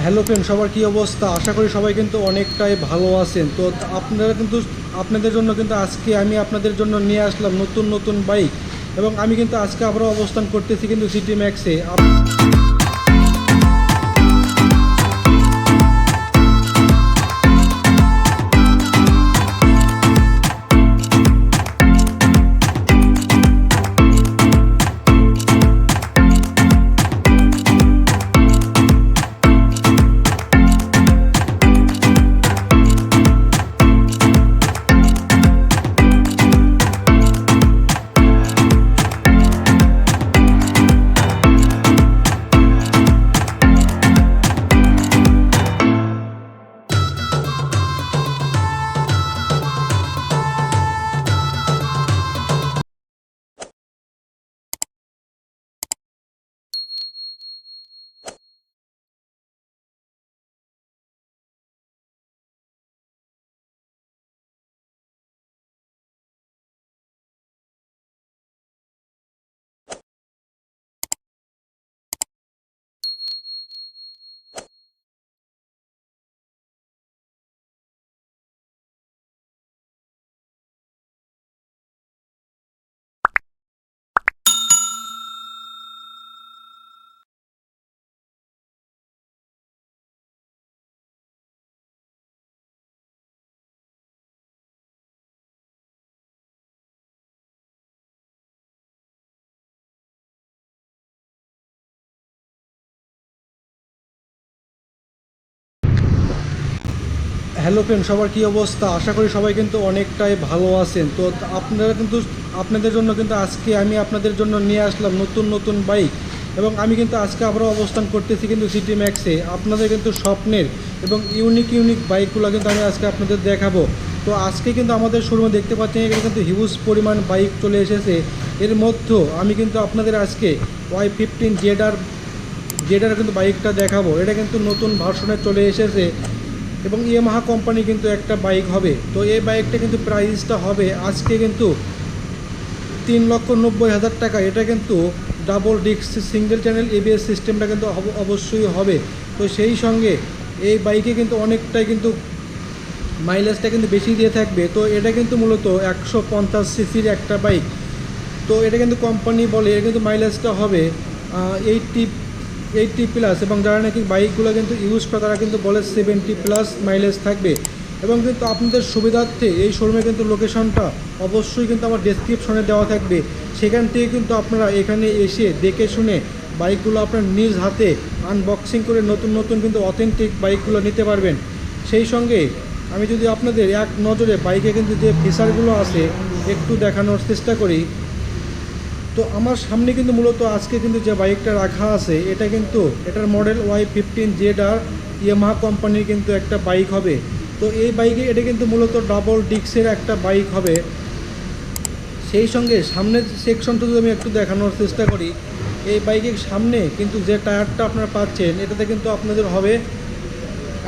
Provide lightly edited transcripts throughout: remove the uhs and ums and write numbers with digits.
Hello friend, সবার কী অবস্থা? আশা করি সবাই কিন্তু অনেকটাই ভালো আছেন। তো আপনারা কিন্তু আপনাদের জন্য কিন্তু আজকে আমি আপনাদের জন্য নিয়ে আসলাম নতুন নতুন বাইক, এবং আমি কিন্তু আজকে আবারও অবস্থান করতেছি কিন্তু সিটি ম্যাক্সে। হ্যালো ফ্রেন্ড, সবার কী অবস্থা? আশা করি সবাই কিন্তু অনেকটাই ভালো আছেন। তো আপনারা কিন্তু আপনাদের জন্য কিন্তু আজকে আমি আপনাদের জন্য নিয়ে আসলাম নতুন নতুন বাইক, এবং আমি কিন্তু আজকে আবারও অবস্থান করতেছি কিন্তু সিটি ম্যাক্সে। আপনাদের কিন্তু স্বপ্নের এবং ইউনিক ইউনিক বাইকগুলো কিন্তু আমি আজকে আপনাদের দেখাবো। তো আজকে কিন্তু আমাদের শোরুমে দেখতে পাচ্ছেন এখানে কিন্তু হিউজ পরিমাণ বাইক চলে এসেছে। এর মধ্যে আমি কিন্তু আপনাদের আজকে Y15 জেডার কিন্তু বাইকটা দেখাবো। এটা কিন্তু নতুন ভার্সনে চলে এসেছে, এবং ইয়ামাহা কোম্পানি কিন্তু একটা বাইক হবে। তো এই বাইকটা কিন্তু প্রাইসটা হবে আজকে কিন্তু 3,90,000 টাকা। এটা কিন্তু double disc single channel ABS সিস্টেমটা কিন্তু অবশ্যই হবে। তো সেই সঙ্গে এই বাইকে কিন্তু অনেকটাই কিন্তু মাইলেজটা কিন্তু বেশি দিয়ে থাকবে। তো এটা কিন্তু মূলত 150 সিসির একটা বাইক। তো এটা কিন্তু কোম্পানি বলে এটা কিন্তু মাইলেজটা হবে 80 প্লাস, এবং যারা নাকি বাইকগুলো কিন্তু ইউজ করে তারা কিন্তু বলে 70 প্লাস মাইলেজ থাকবে। এবং কিন্তু আপনাদের সুবিধার্থে এই শোরুমে কিন্তু লোকেশনটা অবশ্যই কিন্তু আমার ডেসক্রিপশনে দেওয়া থাকবে। সেখান থেকে কিন্তু আপনারা এখানে এসে দেখে শুনে বাইকগুলো আপনার নিজ হাতে আনবক্সিং করে নতুন নতুন কিন্তু অথেন্টিক বাইকগুলো নিতে পারবেন। সেই সঙ্গে আমি যদি আপনাদের এক নজরে বাইকে কিন্তু যে ফিচারগুলো আছে একটু দেখানোর চেষ্টা করি, তো আমার সামনে কিন্তু মূলত আজকে কিন্তু যে বাইকটা রাখা আছে এটা কিন্তু এটার মডেল Y15 জেডার ইয়ামাহা কোম্পানির কিন্তু একটা বাইক হবে। তো এই বাইকে এটা কিন্তু মূলত ডাবল ডিস্কের একটা বাইক হবে। সেই সঙ্গে সামনের সেকশনটা যদি আমি একটু দেখানোর চেষ্টা করি, এই বাইকের সামনে কিন্তু যে টায়ারটা আপনারা পাচ্ছেন এটাতে কিন্তু আপনাদের হবে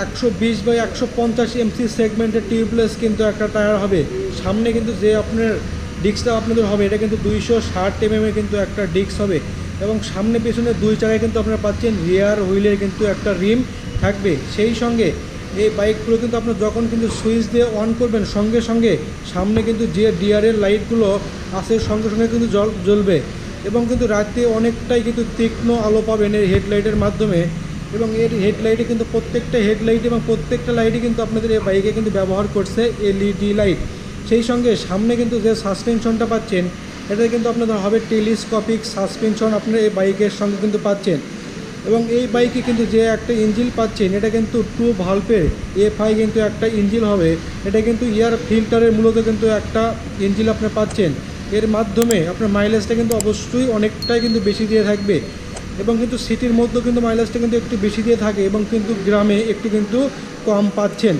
120/150 MC সেগমেন্টের টিউবলেস কিন্তু একটা টায়ার হবে। সামনে কিন্তু যে আপনার ডিস্কটা আপনাদের হবে এটা কিন্তু 260 mm কিন্তু একটা ডিস্ক হবে, এবং সামনে পেছনে দুই চাকায় কিন্তু আপনারা পাচ্ছেন রিয়ার হুইলের কিন্তু একটা রিম থাকবে। সেই সঙ্গে এই বাইকগুলো কিন্তু আপনার যখন কিন্তু সুইচ দিয়ে অন করবেন সঙ্গে সঙ্গে সামনে কিন্তু যে ডিআরের লাইটগুলো আছে সঙ্গে সঙ্গে কিন্তু জ্বলবে, এবং কিন্তু রাতে অনেকটাই কিন্তু তীক্ষ্ণ আলো পাবেন এর হেডলাইটের মাধ্যমে। এবং এর হেডলাইটে কিন্তু প্রত্যেকটা হেডলাইট এবং প্রত্যেকটা লাইটই কিন্তু আপনাদের এই বাইকে কিন্তু ব্যবহার করছে LED লাইট। সেই সঙ্গে সামনে কিন্তু যে সাসপেনশনটা পাচ্ছেন এটা কিন্তু আপনাদের হবে টেলিস্কোপিক সাসপেনশন আপনারা এই বাইকের সঙ্গে কিন্তু পাচ্ছেন। এবং এই বাইকে কিন্তু যে একটা ইঞ্জিন পাচ্ছেন এটা কিন্তু 2 ভালভের FI কিন্তু একটা ইঞ্জিন হবে। এটা কিন্তু এয়ার ফিল্টারের মূলত কিন্তু একটা ইঞ্জিন আপনি পাচ্ছেন। এর মাধ্যমে আপনার মাইলেজটা কিন্তু অবশ্যই অনেকটাই কিন্তু বেশি দিয়ে থাকবে, এবং কিন্তু সিটির মধ্যেও কিন্তু মাইলেজটা কিন্তু একটু বেশি দিয়ে থাকে, এবং কিন্তু গ্রামে একটু কিন্তু কম পাচ্ছেন।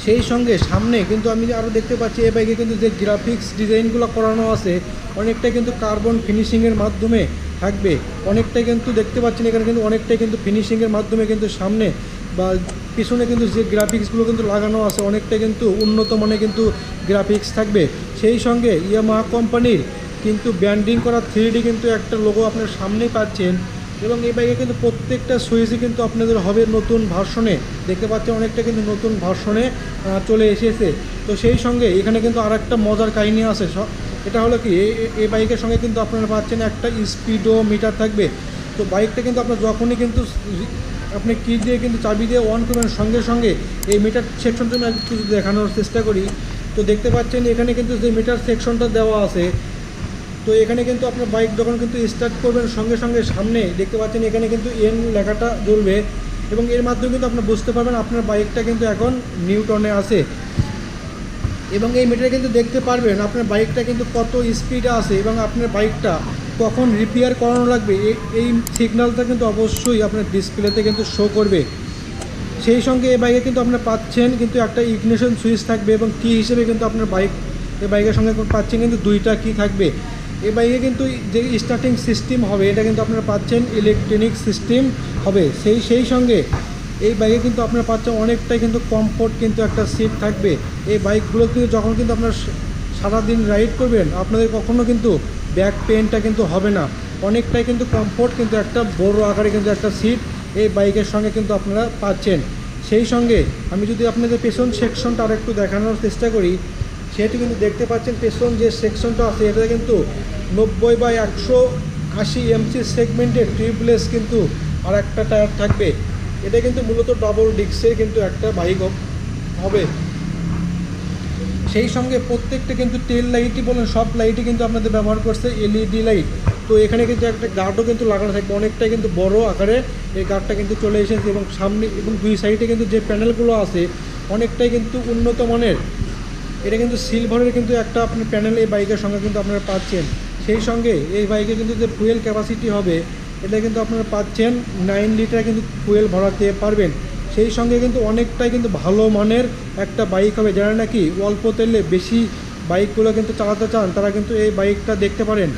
সেই সঙ্গে সামনে কিন্তু আমি আরও দেখতে পাচ্ছি এই বাইকে কিন্তু যে গ্রাফিক্স ডিজাইনগুলো করানো আছে অনেকটাই কিন্তু কার্বন ফিনিশিংয়ের মাধ্যমে থাকবে। অনেকটাই কিন্তু দেখতে পাচ্ছেন এখানে কিন্তু অনেকটাই কিন্তু ফিনিশিংয়ের মাধ্যমে কিন্তু সামনে বা পিছনে কিন্তু যে গ্রাফিক্সগুলো কিন্তু লাগানো আছে অনেকটাই কিন্তু উন্নত মানের কিন্তু গ্রাফিক্স থাকবে। সেই সঙ্গে ইয়ামাহা কোম্পানির কিন্তু ব্র্যান্ডিং করা 3D কিন্তু একটা লোগো আপনার সামনেই পাচ্ছেন। এবং এই বাইকে কিন্তু প্রত্যেকটা সুইচই কিন্তু আপনাদের হবে নতুন ভার্সনে, দেখতে পাচ্ছেন অনেকটা কিন্তু নতুন ভার্সনে চলে এসেছে। তো সেই সঙ্গে এখানে কিন্তু আর একটা মজার কাহিনী আছে, এটা হলো কি এই বাইকের সঙ্গে কিন্তু আপনারা পাচ্ছেন একটা স্পিডো মিটার থাকবে। তো বাইকটা কিন্তু আপনার যখনই কিন্তু আপনি কি দিয়ে কিন্তু চাবি দিয়ে অন করবেন, সঙ্গে সঙ্গে এই মিটার সেকশনটা আমি একটু দেখানোর চেষ্টা করি। তো দেখতে পাচ্ছেন এখানে কিন্তু যে মিটার সেকশনটা দেওয়া আছে, তো এখানে কিন্তু আপনার বাইক যখন কিন্তু স্টার্ট করবেন সঙ্গে সঙ্গে সামনে দেখতে পাচ্ছেন এখানে কিন্তু এন লেখাটা জ্বলবে, এবং এর মাধ্যমে কিন্তু আপনি বুঝতে পারবেন আপনার বাইকটা কিন্তু এখন নিউটনে আছে। এবং এই মিটারে কিন্তু দেখতে পারবেন আপনার বাইকটা কিন্তু কত স্পিডে আছে এবং আপনার বাইকটা কখন রিপেয়ার করানো লাগবে, এই সিগন্যালটা কিন্তু অবশ্যই আপনার ডিসপ্লেতে কিন্তু শো করবে। সেই সঙ্গে এই বাইকে কিন্তু আপনার পাচ্ছেন কিন্তু একটা ইগনিশন সুইচ থাকবে, এবং কি হিসেবে কিন্তু আপনার এই বাইকের সঙ্গে পাচ্ছেন কিন্তু দুইটা কি থাকবে। এই বাইকে কিন্তু যে স্টার্টিং সিস্টেম হবে এটা কিন্তু আপনারা পাচ্ছেন ইলেকট্রনিক সিস্টেম হবে। সেই সঙ্গে এই বাইকে কিন্তু আপনারা পাচ্ছেন অনেকটাই কিন্তু কমফোর্ট কিন্তু একটা সিট থাকবে। এই বাইকগুলো কিন্তু যখন কিন্তু আপনার সারাদিন রাইড করবেন আপনাদের কখনো কিন্তু ব্যাক পেনটা কিন্তু হবে না, অনেকটাই কিন্তু কমফোর্ট কিন্তু একটা বড় আকারে কিন্তু একটা সিট এই বাইকের সঙ্গে কিন্তু আপনারা পাচ্ছেন। সেই সঙ্গে আমি যদি আপনাদের পেছন সেকশনটা আর একটু দেখানোর চেষ্টা করি, সেটি কিন্তু দেখতে পাচ্ছেন পেছন যে সেকশনটা আছে এটা কিন্তু 90/180 এমসি সেগমেন্টের টিউবলেস কিন্তু আর একটা টায়ার থাকবে। এটা কিন্তু মূলত ডাবল ডিস্কের কিন্তু একটা বাইক হবে। সেই সঙ্গে প্রত্যেকটা কিন্তু টেল লাইটই বলেন সব লাইটই কিন্তু আপনাদের ব্যবহার করছে এলইডি লাইট। তো এখানে কিন্তু একটা গার্ডও কিন্তু লাগানো থাকবে, অনেকটাই কিন্তু বড় আকারে এই গার্ডটা কিন্তু চলে এসেছে, এবং সামনে এবং দুই সাইডে কিন্তু যে প্যানেলগুলো আছে অনেকটাই কিন্তু উন্নত মানের। এটা কিন্তু সিলভারের কিন্তু একটা আপনি প্যানেল এই বাইকের সঙ্গে কিন্তু আপনারা পাচ্ছেন। সেই সঙ্গে এই বাইকে কিন্তু যে ফুয়েল ক্যাপাসিটি হবে এটা কিন্তু আপনারা পাচ্ছেন 9 লিটার কিন্তু ফুয়েল ভরাতে পারবেন। সেই সঙ্গে কিন্তু অনেকটাই কিন্তু ভালো মানের একটা বাইক হবে, যারা নাকি অল্প তেলে বেশি বাইকগুলো কিন্তু চালাতে চান তারা কিন্তু এই বাইকটা দেখতে পারেন।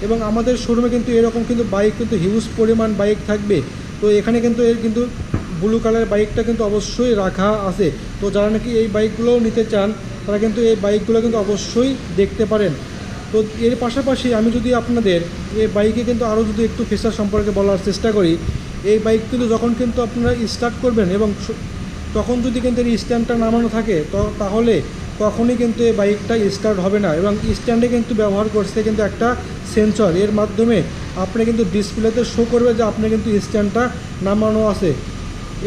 এবং আমাদের শোরুমে কিন্তু এরকম কিন্তু বাইক কিন্তু হিউজ পরিমাণ বাইক থাকবে। তো এখানে কিন্তু এর কিন্তু ব্লু কালারের বাইকটা কিন্তু অবশ্যই রাখা আছে। তো যারা নাকি এই বাইকগুলোও নিতে চান তারা কিন্তু এই বাইকগুলো কিন্তু অবশ্যই দেখতে পারেন। তো এর পাশাপাশি আমি যদি আপনাদের এই বাইকে কিন্তু আরও যদি একটু ফিচার সম্পর্কে বলার চেষ্টা করি, এই বাইক কিন্তু যখন কিন্তু আপনারা স্টার্ট করবেন এবং তখন যদি কিন্তু এই স্ট্যান্ডটা নামানো থাকে তাহলে কখনই কিন্তু এই বাইকটা স্টার্ট হবে না। এবং স্ট্যান্ডে কিন্তু ব্যবহার করছে কিন্তু একটা সেন্সর, এর মাধ্যমে আপনি কিন্তু ডিসপ্লেতে শো করবে যে আপনি কিন্তু স্ট্যান্ডটা নামানো আছে,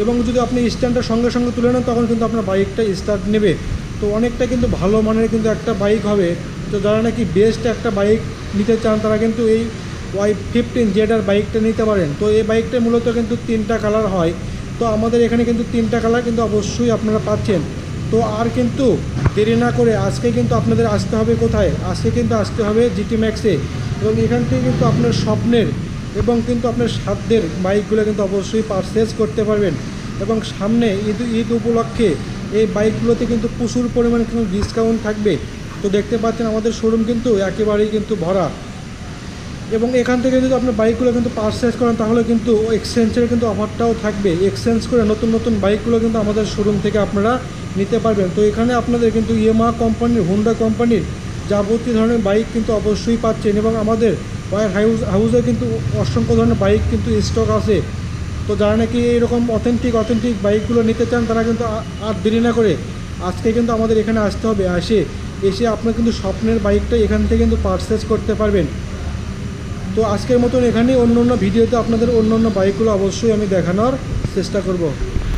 এবং যদি আপনি স্ট্যান্ডটা সঙ্গে সঙ্গে তুলে নেন তখন কিন্তু আপনার বাইকটা স্টার্ট নেবে। তো অনেকটা কিন্তু ভালো মানের কিন্তু একটা বাইক হবে। তো যারা নাকি বেস্ট একটা বাইক নিতে চান তারা কিন্তু এই Y15Z বাইকটা নিতে পারেন। তো এই বাইকটা মূলত কিন্তু 3টা কালার হয়। তো আমাদের এখানে কিন্তু 3টা কালার কিন্তু অবশ্যই আপনারা পাচ্ছেন। তো আর কিন্তু দেরি না করে আজকে কিন্তু আপনাদের আসতে হবে কোথায়, আজকে কিন্তু আসতে হবে জিটি ম্যাক্সে, এবং এখান থেকে কিন্তু আপনার স্বপ্নের এবং কিন্তু আপনার সাধ্যের বাইকগুলো কিন্তু অবশ্যই পারচেজ করতে পারবেন। এবং সামনে ঈদ উপলক্ষে এই বাইকগুলোতে কিন্তু প্রচুর পরিমাণে কিন্তু ডিসকাউন্ট থাকবে। তো দেখতে পাচ্ছেন আমাদের শোরুম কিন্তু একেবারেই কিন্তু ভরা, এবং এখান থেকে যদি আপনার বাইকগুলো কিন্তু পারচেজ করেন তাহলে কিন্তু এক্সচেঞ্জের কিন্তু অফারটাও থাকবে। এক্সচেঞ্জ করে নতুন নতুন বাইকগুলো কিন্তু আমাদের শোরুম থেকে আপনারা নিতে পারবেন। তো এখানে আপনাদের কিন্তু ইয়ামাহা কোম্পানির, হোন্ডা কোম্পানির যাবতীয় ধরনের বাইক কিন্তু অবশ্যই পাচ্ছেন, এবং আমাদের ওয়ার হাউসে কিন্তু অসংখ্য ধরনের বাইক কিন্তু স্টক আছে। তো যারা নাকি এরকম অথেন্টিক বাইকগুলো নিতে চান তারা কিন্তু আর দেরি না করে আজকে কিন্তু আমাদের এখানে আসতে হবে। এসে আপনার কিন্তু স্বপ্নের বাইকটা এখান থেকে কিন্তু পারচেজ করতে পারবেন। তো আজকের মতন এখানেই, অন্য ভিডিওতে আপনাদের অন্য বাইকগুলো অবশ্যই আমি দেখানোর চেষ্টা করব।